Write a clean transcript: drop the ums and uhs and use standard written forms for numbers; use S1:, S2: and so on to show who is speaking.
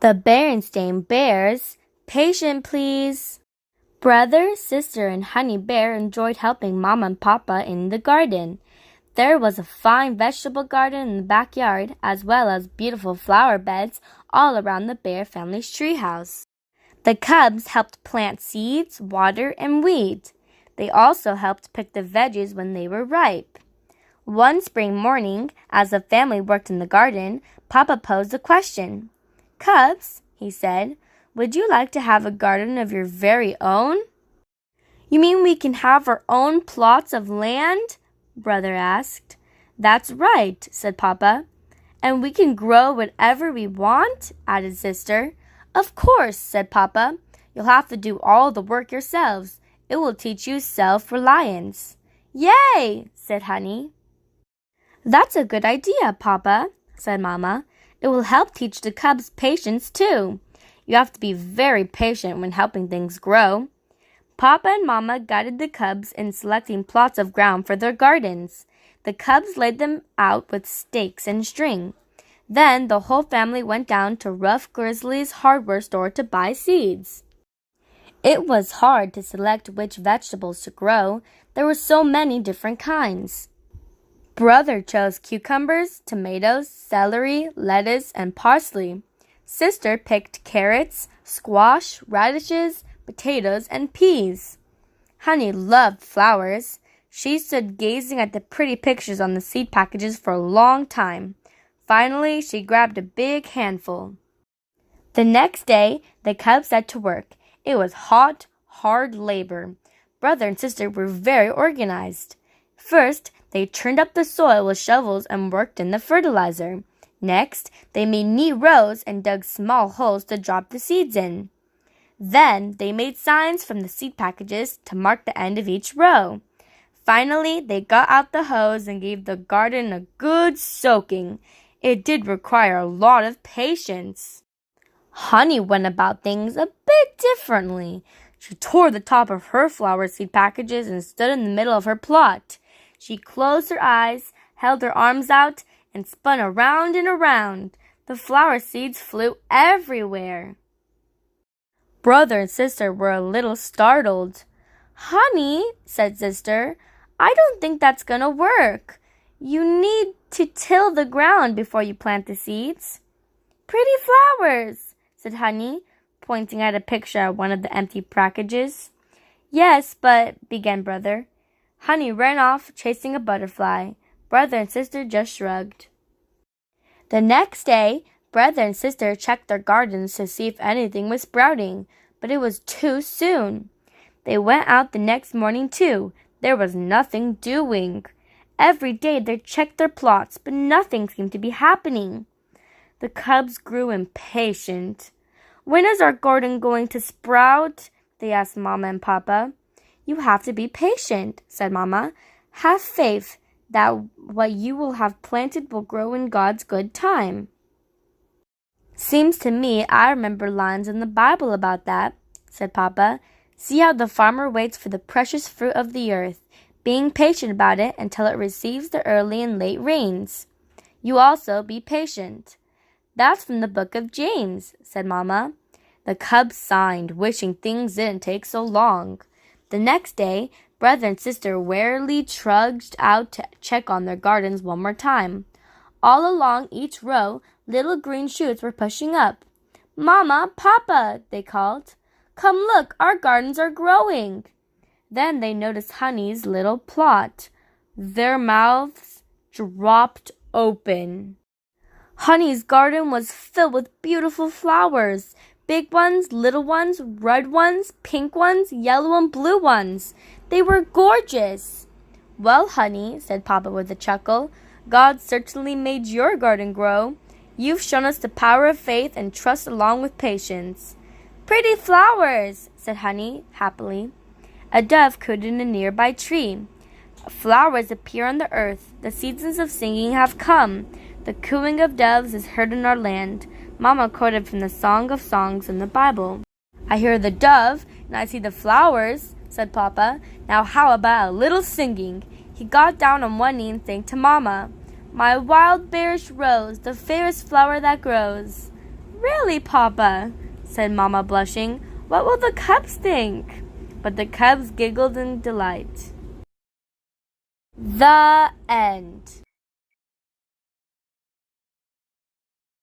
S1: The Berenstain Bears Patience, please. Brother, sister, and Honey Bear enjoyed helping Mama and Papa in the garden. There was a fine vegetable garden in the backyard, as well as beautiful flower beds all around the Bear family's treehouse. The cubs helped plant seeds, water, and weed. They also helped pick the veggies when they were ripe. One spring morning, as the family worked in the garden, Papa posed a question. "Cubs," he said, "would you like to have a garden of your very own?" "You mean we can have our own plots of land?" Brother asked. "That's right," said Papa. "And we can grow whatever we want?" added Sister. "Of course," said Papa. "You'll have to do all the work yourselves. It will teach you self-reliance." "Yay!" said Honey. "That's a good idea, Papa," said Mama. "It will help teach the cubs patience, too. You have to be very patient when helping things grow." Papa and Mama guided the cubs in selecting plots of ground for their gardens. The cubs laid them out with stakes and string. Then the whole family went down to Rough Grizzly's hardware store to buy seeds. It was hard to select which vegetables to grow. There were so many different kinds. Brother chose cucumbers, tomatoes, celery, lettuce, and parsley. Sister picked carrots, squash, radishes, potatoes, and peas. Honey loved flowers. She stood gazing at the pretty pictures on the seed packages for a long time. Finally, she grabbed a big handful. The next day, the cubs set to work. It was hot, hard labor. Brother and sister were very organized. First, they turned up the soil with shovels and worked in the fertilizer. Next, they made neat rows and dug small holes to drop the seeds in. Then, they made signs from the seed packages to mark the end of each row. Finally, they got out the hose and gave the garden a good soaking. It did require a lot of patience. Honey went about things a bit differently. She tore the top of her flower seed packages and stood in the middle of her plot. She closed her eyes, held her arms out, and spun around and around. The flower seeds flew everywhere. Brother and sister were a little startled. "Honey," said Sister, "I don't think that's going to work. You need to till the ground before you plant the seeds." "Pretty flowers," said Honey, pointing at a picture of one of the empty packages. "Yes, but," began Brother. Honey ran off, chasing a butterfly. Brother and sister just shrugged. The next day, Brother and sister checked their gardens to see if anything was sprouting, but it was too soon. They went out the next morning too. There was nothing doing. Every day they checked their plots, but nothing seemed to be happening. The cubs grew impatient. "When is our garden going to sprout?" they asked Mama and Papa. "You have to be patient," said Mama. "Have faith that what you will have planted will grow in God's good time." "Seems to me I remember lines in the Bible about that," said Papa. "See how the farmer waits for the precious fruit of the earth, being patient about it until it receives the early and late rains. You also be patient." "That's from the book of James," said Mama. The cubs sighed, wishing things didn't take so long. The next day, Brother and sister wearily trudged out to check on their gardens one more time. All along each row, little green shoots were pushing up. "Mama, Papa," they called. "Come look, our gardens are growing." Then they noticed Honey's little plot. Their mouths dropped open. Honey's garden was filled with beautiful flowers. Big ones, little ones, red ones, pink ones, yellow and blue ones. They were gorgeous. "Well, Honey," said Papa with a chuckle, "God certainly made your garden grow. You've shown us the power of faith and trust along with patience." "Pretty flowers," said Honey happily. A dove cooed in a nearby tree. "Flowers appear on the earth. The seasons of singing have come. The cooing of doves is heard in our land." Mama quoted from the Song of Songs in the Bible. "I hear the dove, and I see the flowers," said Papa. "Now how about a little singing?" He got down on one knee and sang to Mama. "My wild bearish rose, the fairest flower that grows." Really, Papa, said Mamma, blushing. What will the cubs think? But the cubs giggled in delight. The end.